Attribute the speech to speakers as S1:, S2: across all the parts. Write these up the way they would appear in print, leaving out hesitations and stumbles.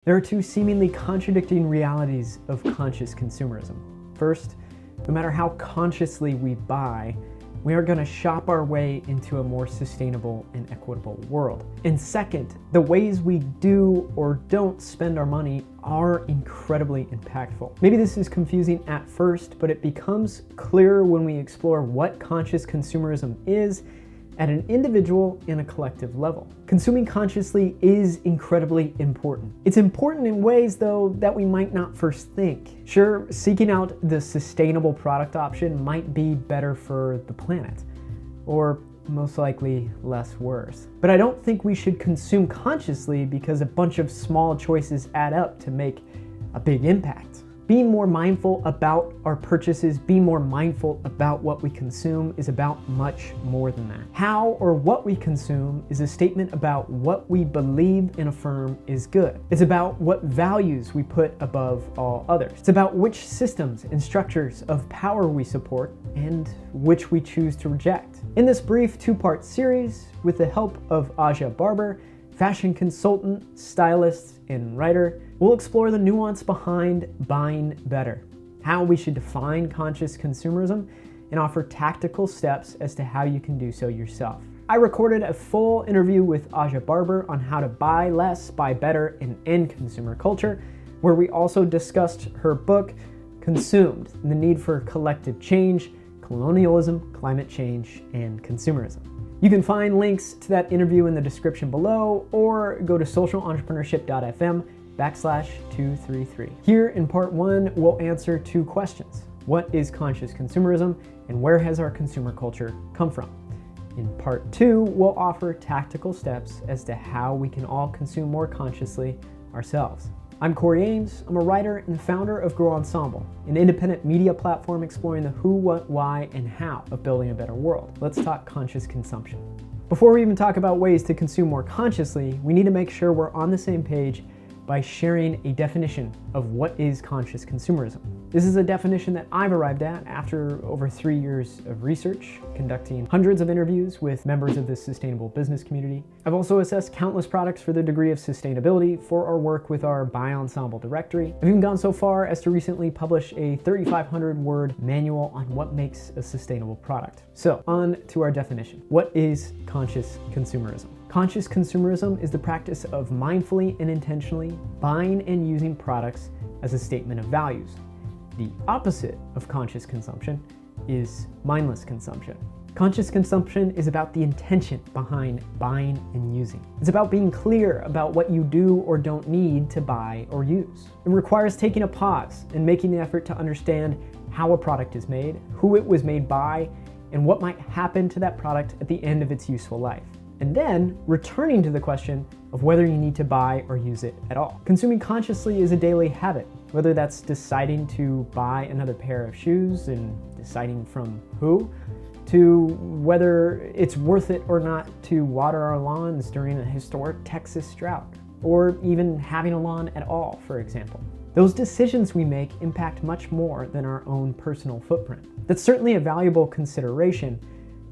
S1: There are two seemingly contradicting realities of conscious consumerism. First, no matter how consciously we buy, we are going to shop our way into a more sustainable and equitable world. And second, the ways we do or don't spend our money are incredibly impactful. Maybe this is confusing at first, but it becomes clearer when we explore what conscious consumerism is at an individual and a collective level. Consuming consciously is incredibly important. It's important in ways, though, that we might not first think. Sure, seeking out the sustainable product option might be better for the planet, or most likely less worse. But I don't think we should consume consciously because a bunch of small choices add up to make a big impact. Being more mindful about our purchases, being more mindful about what we consume is about much more than that. How or what we consume is a statement about what we believe and affirm is good. It's about what values we put above all others. It's about which systems and structures of power we support and which we choose to reject. In this brief two-part series, with the help of Aja Barber, fashion consultant, stylist, and writer, we'll explore the nuance behind buying better, how we should define conscious consumerism, and offer tactical steps as to how you can do so yourself. I recorded a full interview with Aja Barber on how to buy less, buy better, and end consumer culture, where we also discussed her book, Consumed, and the need for collective change, colonialism, climate change, and consumerism. You can find links to that interview in the description below, or go to socialentrpreneurship.fm/233. Here in part one, we'll answer two questions. What is conscious consumerism, and where has our consumer culture come from? In part two, we'll offer tactical steps as to how we can all consume more consciously ourselves. I'm Cory Ames. I'm a writer and founder of Grow Ensemble, an independent media platform exploring the who, what, why, and how of building a better world. Let's talk conscious consumption. Before we even talk about ways to consume more consciously, we need to make sure we're on the same page by sharing a definition of what is conscious consumerism. This is a definition that I've arrived at after over 3 years of research, conducting hundreds of interviews with members of the sustainable business community. I've also assessed countless products for their degree of sustainability for our work with our Buy Ensemble directory. I've even gone so far as to recently publish a 3,500-word manual on what makes a sustainable product. So, on to our definition. What is conscious consumerism? Conscious consumerism is the practice of mindfully and intentionally buying and using products as a statement of values. The opposite of conscious consumption is mindless consumption. Conscious consumption is about the intention behind buying and using. It's about being clear about what you do or don't need to buy or use. It requires taking a pause and making the effort to understand how a product is made, who it was made by, and what might happen to that product at the end of its useful life. And then returning to the question of whether you need to buy or use it at all. Consuming consciously is a daily habit, whether that's deciding to buy another pair of shoes and deciding from who, to whether it's worth it or not to water our lawns during a historic Texas drought, or even having a lawn at all, for example. Those decisions we make impact much more than our own personal footprint. That's certainly a valuable consideration,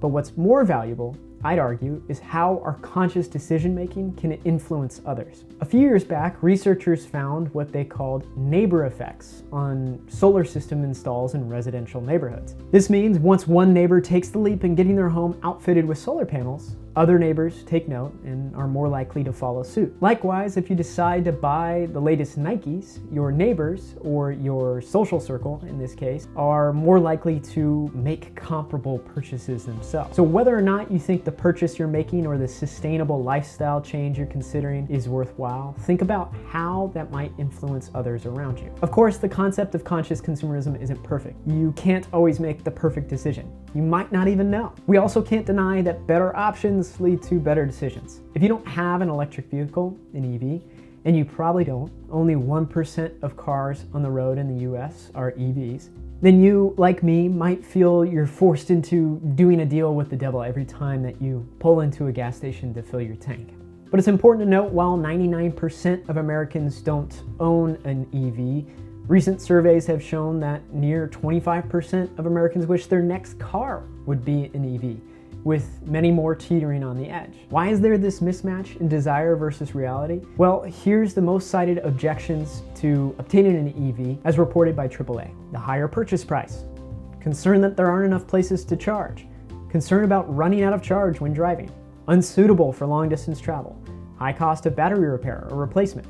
S1: but what's more valuable, I'd argue, is how our conscious decision-making can influence others. A few years back, researchers found what they called neighbor effects on solar system installs in residential neighborhoods. This means once one neighbor takes the leap in getting their home outfitted with solar panels, other neighbors take note and are more likely to follow suit. Likewise, if you decide to buy the latest Nikes, your neighbors, or your social circle in this case, are more likely to make comparable purchases themselves. So whether or not you think the purchase you're making or the sustainable lifestyle change you're considering is worthwhile, think about how that might influence others around you. Of course, the concept of conscious consumerism isn't perfect. You can't always make the perfect decision. You might not even know. We also can't deny that better options lead to better decisions. If you don't have an electric vehicle, an EV, and you probably don't, only 1% of cars on the road in the US are EVs, then you, like me, might feel you're forced into doing a deal with the devil every time that you pull into a gas station to fill your tank. But it's important to note, while 99% of Americans don't own an EV, recent surveys have shown that near 25% of Americans wish their next car would be an EV. with many more teetering on the edge. Why is there this mismatch in desire versus reality? Well, here's the most cited objections to obtaining an EV as reported by AAA. The higher purchase price, concern that there aren't enough places to charge, concern about running out of charge when driving, unsuitable for long distance travel, high cost of battery repair or replacement,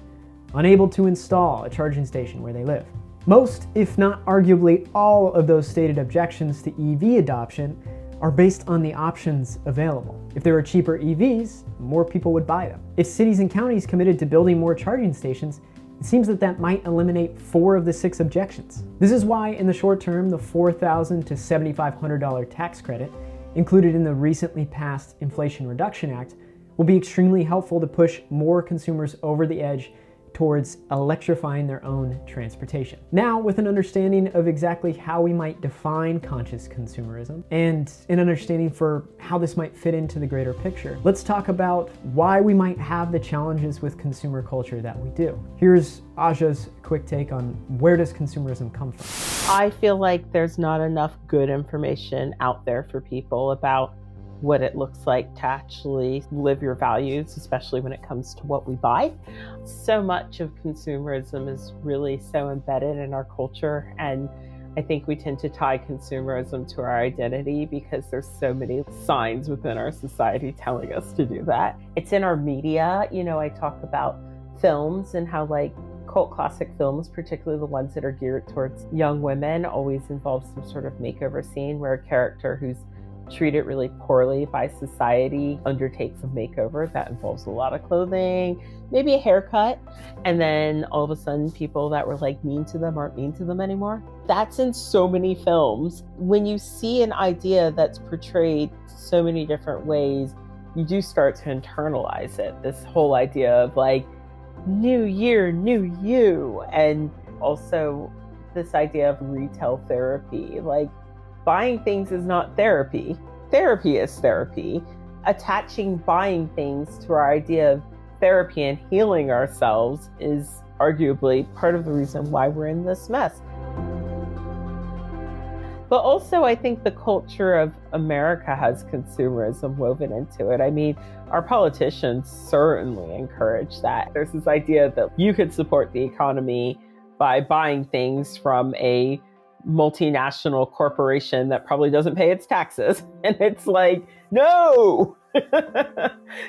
S1: unable to install a charging station where they live. Most, if not arguably all, of those stated objections to EV adoption are based on the options available. If there were cheaper EVs, more people would buy them. If cities and counties committed to building more charging stations, it seems that that might eliminate 4 of the 6 objections. This is why in the short term, the $4,000 to $7,500 tax credit included in the recently passed Inflation Reduction Act will be extremely helpful to push more consumers over the edge towards electrifying their own transportation. Now, with an understanding of exactly how we might define conscious consumerism and an understanding for how this might fit into the greater picture, let's talk about why we might have the challenges with consumer culture that we do. Here's Aja's quick take on where does consumerism come from.
S2: I feel like there's not enough good information out there for people about what it looks like to actually live your values, especially when it comes to what we buy. So much of consumerism is really so embedded in our culture, and I think we tend to tie consumerism to our identity because there's so many signs within our society telling us to do that. It's in our media. You know, I talk about films and how like cult classic films, particularly the ones that are geared towards young women, always involve some sort of makeover scene where a character who's treated really poorly by society undertakes a makeover that involves a lot of clothing, maybe a haircut, and then all of a sudden people that were like mean to them aren't mean to them anymore. That's in so many films. When you see an idea that's portrayed so many different ways, you do start to internalize it. This whole idea of like new year, new you, and also this idea of retail therapy. Like, buying things is not therapy. Therapy is therapy. Attaching buying things to our idea of therapy and healing ourselves is arguably part of the reason why we're in this mess. But also, I think the culture of America has consumerism woven into it. I mean, our politicians certainly encourage that. There's this idea that you could support the economy by buying things from a multinational corporation that probably doesn't pay its taxes. And it's like, no!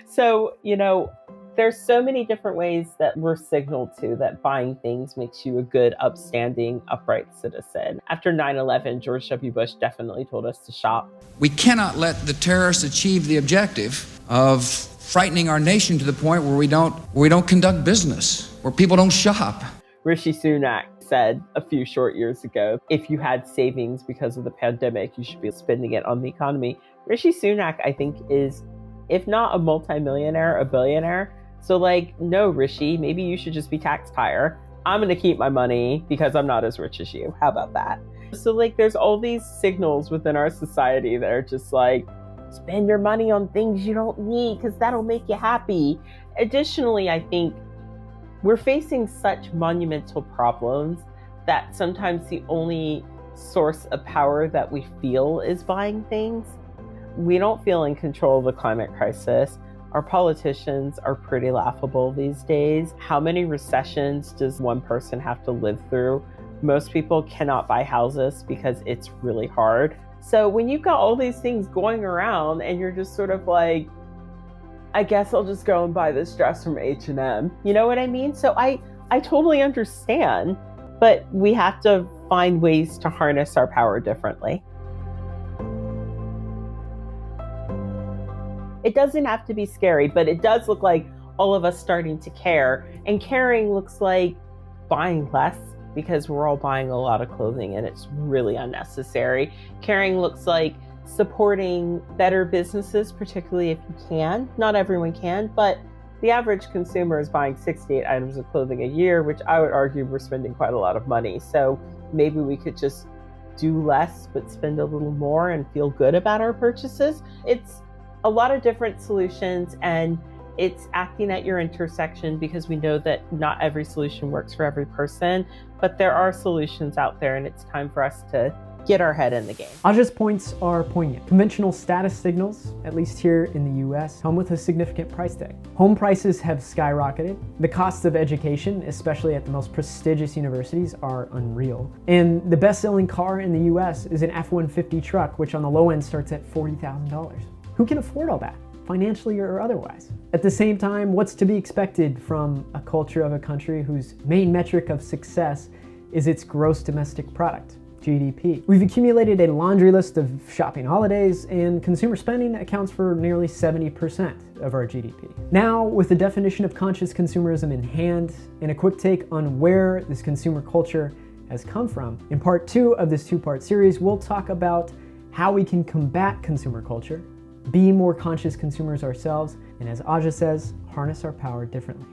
S2: So, you know, there's so many different ways that we're signaled to that buying things makes you a good, upstanding, upright citizen. After 9/11, George W. Bush definitely told us to shop.
S3: We cannot let the terrorists achieve the objective of frightening our nation to the point where we don't conduct business, where people don't shop.
S2: Rishi Sunak said a few short years ago, if you had savings because of the pandemic, you should be spending it on the economy. Rishi Sunak, I think, is, if not a multimillionaire, a billionaire. So like, no, Rishi, maybe you should just be taxed higher. I'm going to keep my money because I'm not as rich as you. How about that? So like, there's all these signals within our society that are just like, spend your money on things you don't need because that'll make you happy. Additionally, I think we're facing such monumental problems that sometimes the only source of power that we feel is buying things. We don't feel in control of the climate crisis. Our politicians are pretty laughable these days. How many recessions does one person have to live through? Most people cannot buy houses because it's really hard. So when you've got all these things going around and you're just sort of like, I guess I'll just go and buy this dress from H&M. You know what I mean? So I totally understand, but we have to find ways to harness our power differently. It doesn't have to be scary, but it does look like all of us starting to care. And caring looks like buying less because we're all buying a lot of clothing and it's really unnecessary. Caring looks like supporting better businesses, particularly if you can. Not everyone can, but the average consumer is buying 68 items of clothing a year, which I would argue we're spending quite a lot of money. So maybe we could just do less, but spend a little more and feel good about our purchases. It's a lot of different solutions, and it's acting at your intersection because we know that not every solution works for every person, but there are solutions out there, and it's time for us to get our head in the game.
S1: Aja's points are poignant. Conventional status signals, at least here in the US, come with a significant price tag. Home prices have skyrocketed. The costs of education, especially at the most prestigious universities, are unreal. And the best-selling car in the US is an F-150 truck, which on the low end starts at $40,000. Who can afford all that, financially or otherwise? At the same time, what's to be expected from a culture of a country whose main metric of success is its gross domestic product, GDP? We've accumulated a laundry list of shopping holidays, and consumer spending accounts for nearly 70% of our GDP. Now, with the definition of conscious consumerism in hand, and a quick take on where this consumer culture has come from, in part 2 of this 2-part series, we'll talk about how we can combat consumer culture, be more conscious consumers ourselves, and as Aja says, harness our power differently.